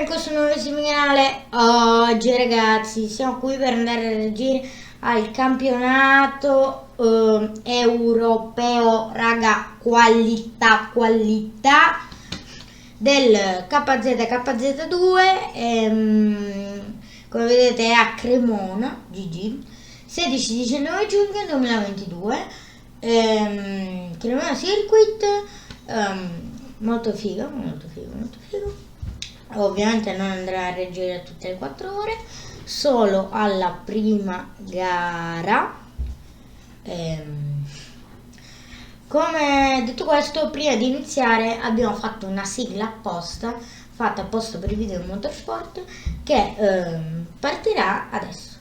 in questo nuovissimo canale. Oggi ragazzi siamo qui per andare a reagire al campionato europeo, raga, qualità del KZ2, come vedete è a Cremona, GG, 16-19 giugno 2022, Cremona Circuit, molto figo. Ovviamente non andrà a reagire a tutte le 4 ore, solo alla prima gara. Come detto questo, prima di iniziare abbiamo fatto una sigla fatta apposta per i video motorsport, che partirà adesso.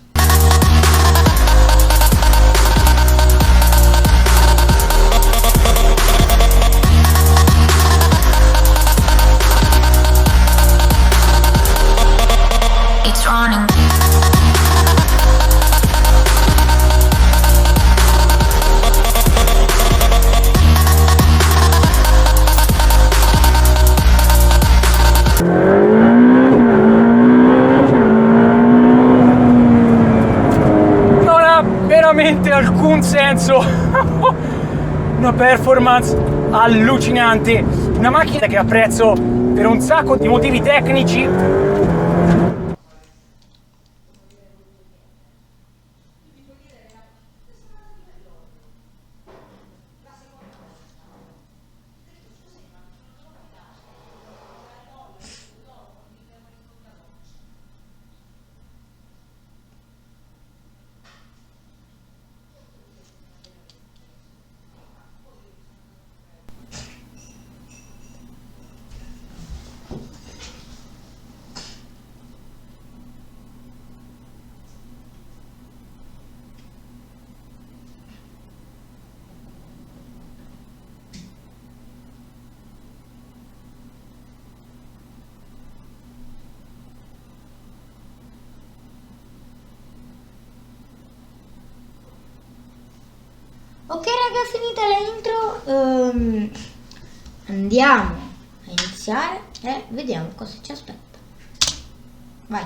Veramente alcun senso. Una performance allucinante, una macchina che apprezzo per un sacco di motivi tecnici. Ok raga, finita l'intro, andiamo a iniziare e vediamo cosa ci aspetta. Vai.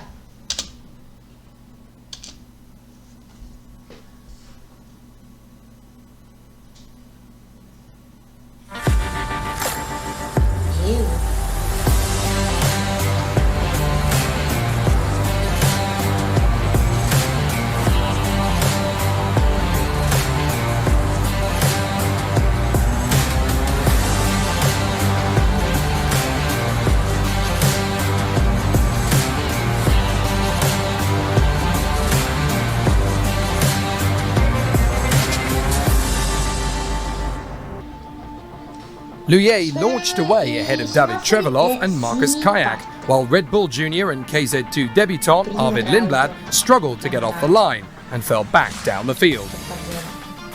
Luye launched away ahead of David Trevelov and Marcus Kayak, while Red Bull Junior and KZ2 debutant Arvid Lindblad struggled to get off the line and fell back down the field.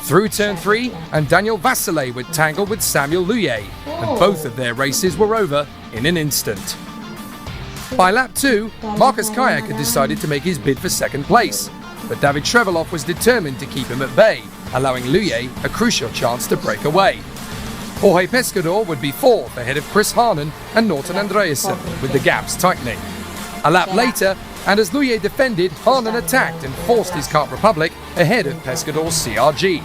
Through turn 3, and Daniel Vasile would tangle with Samuel Luye, and both of their races were over in an instant. By lap 2, Marcus Kayak had decided to make his bid for second place, but David Trevelov was determined to keep him at bay, allowing Luye a crucial chance to break away. Jorge Pescador would be fourth ahead of Chris Harnan and Norton Andreasen, with the gaps tightening. A lap later, and as Luye defended, Harnan attacked and forced his Kart Republic ahead of Pescador's CRG.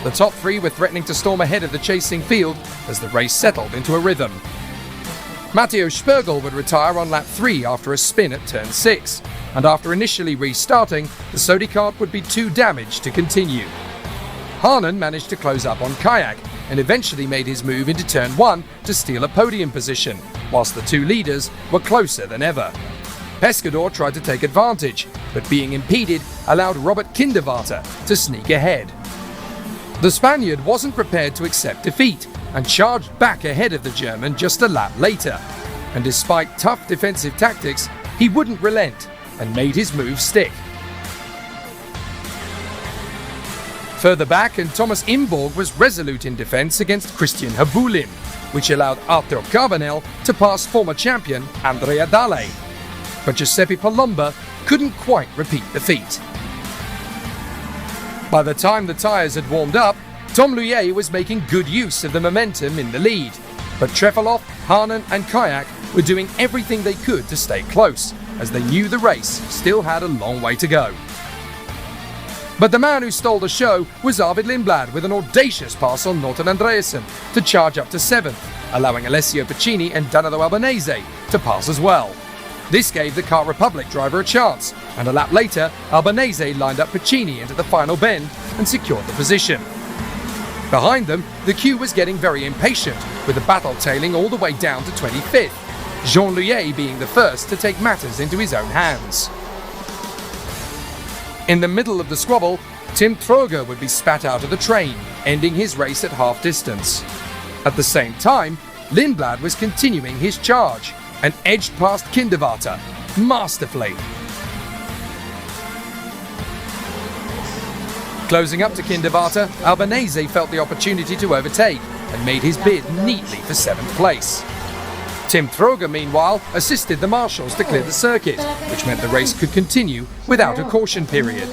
The top 3 were threatening to storm ahead of the chasing field as the race settled into a rhythm. Matteo Spergel would retire on lap 3 after a spin at turn 6, and after initially restarting, the Sodi kart would be too damaged to continue. Harnan managed to close up on Kayak and eventually made his move into turn 1 to steal a podium position, whilst the 2 leaders were closer than ever. Pescador tried to take advantage, but being impeded allowed Robert Kinderwarter to sneak ahead. The Spaniard wasn't prepared to accept defeat and charged back ahead of the German just a lap later. And despite tough defensive tactics, he wouldn't relent and made his move stick. Further back, and Thomas Imborg was resolute in defence against Christian Habulin, which allowed Arthur Carbonell to pass former champion Andrea Dale. But Giuseppe Palomba couldn't quite repeat the feat. By the time the tyres had warmed up, Tom Luye was making good use of the momentum in the lead, But Trefilov, Hahnen and Kayak were doing everything they could to stay close, as they knew the race still had a long way to go. But the man who stole the show was Arvid Lindblad with an audacious pass on Norton Andreasen to charge up to 7th, allowing Alessio Piccini and Danilo Albanese to pass as well. This gave the Kart Republic driver a chance, and a lap later, Albanese lined up Piccini into the final bend and secured the position. Behind them, the queue was getting very impatient, with the battle tailing all the way down to 25th, Jean Louillet being the first to take matters into his own hands. In the middle of the squabble, Tim Troger would be spat out of the train, ending his race at half distance. At the same time, Lindblad was continuing his charge and edged past Kinderwarter masterfully. Closing up to Kinderwarter, Albanese felt the opportunity to overtake and made his bid neatly for 7th place. Tim Troger, meanwhile, assisted the marshals to clear the circuit, which meant the race could continue without a caution period.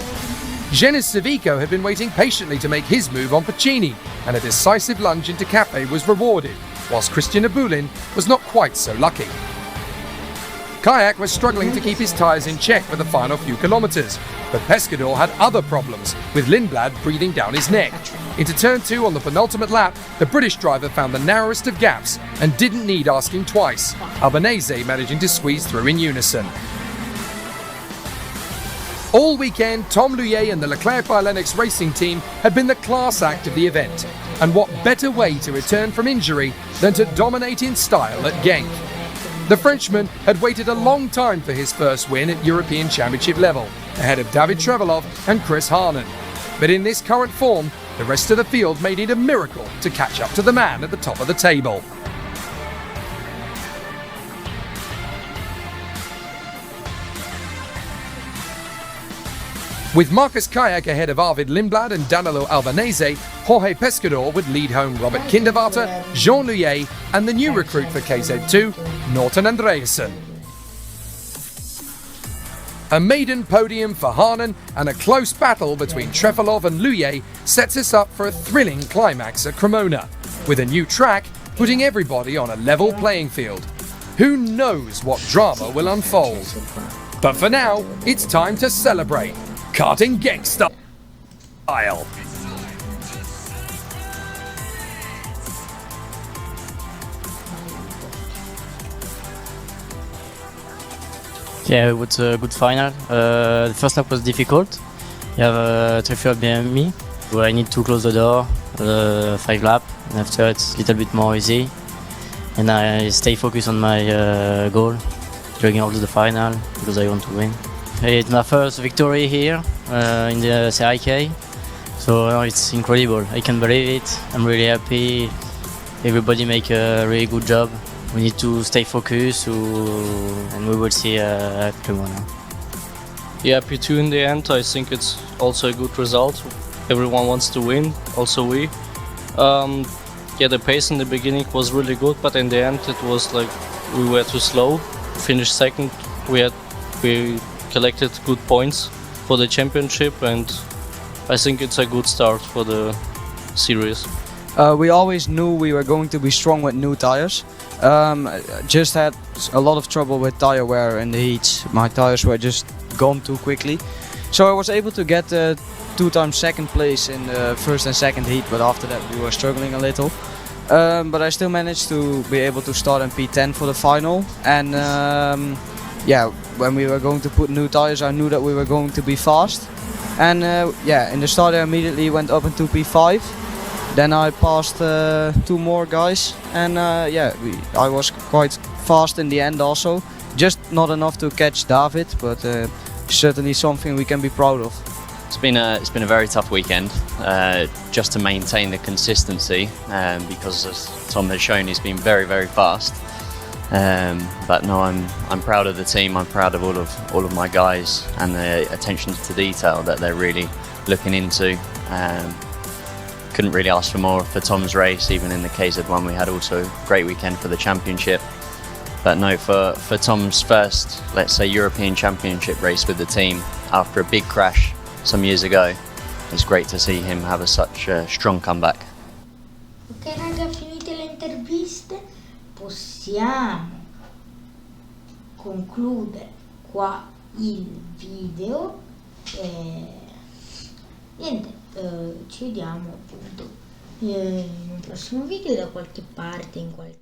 Genis Civico had been waiting patiently to make his move on Piccini, and a decisive lunge into Cafe was rewarded, whilst Christian Abulin was not quite so lucky. Kayak was struggling to keep his tyres in check for the final few kilometres, but Pescador had other problems, with Lindblad breathing down his neck. Into turn 2 on the penultimate lap, the British driver found the narrowest of gaps and didn't need asking twice, Albanese managing to squeeze through in unison. All weekend, Tom Louillet and the Leclerc by Lennox racing team had been the class act of the event, and what better way to return from injury than to dominate in style at Genk. The Frenchman had waited a long time for his first win at European Championship level, ahead of David Trevelov and Chris Hahnen. But in this current form, the rest of the field may need a miracle to catch up to the man at the top of the table. With Marcus Kayak ahead of Arvid Lindblad and Danilo Albanese, Jorge Pescador would lead home Robert Kinderwarter, Jean Louillet and the new recruit for KZ2, Norton Andreasen. A maiden podium for Hahnen and a close battle between Trefilov and Louillet sets us up for a thrilling climax at Cremona, with a new track putting everybody on a level playing field. Who knows what drama will unfold? But for now, it's time to celebrate. Karting Genk style. Yeah, it was a good final. The first lap was difficult. You have Trefilov behind me, where I need to close the door, 5 lap, and after it's a little bit more easy. And I stay focused on my goal, dragging all to the final, because I want to win. It's my first victory here in the CIK, so it's incredible. I can't believe it. I'm really happy. Everybody make a really good job. We need to stay focused, and we will see at Cremona. Yeah, P2 in the end. I think it's also a good result. Everyone wants to win, also we. Yeah, the pace in the beginning was really good, but in the end it was like we were too slow. Finished second. We collected good points for the championship, and I think it's a good start for the series. We always knew we were going to be strong with new tires. Just had a lot of trouble with tire wear in the heats. My tires were just gone too quickly. So I was able to get 2-time second place in the first and second heat, but after that we were struggling a little. But I still managed to be able to start in P10 for the final. And yeah, when we were going to put new tires, I knew that we were going to be fast. And yeah, in the start I immediately went up into P5. Then I passed 2 more guys, and yeah, I was quite fast in the end also. Just not enough to catch David, but certainly something we can be proud of. It's been a very tough weekend, just to maintain the consistency, because as Tom has shown, he's been very fast. But no, I'm proud of the team. I'm proud of all of my guys and the attention to detail that they're really looking into. Couldn't really ask for more for Tom's race. Even in the KZ1 we had also a great weekend for the championship. But no, for Tom's first, let's say, European Championship race with the team after a big crash some years ago, it's great to see him have such a strong comeback. Ok raga, finite le interviste, possiamo concludere qua il video e niente, ci vediamo appunto in un prossimo video da qualche parte, in qualche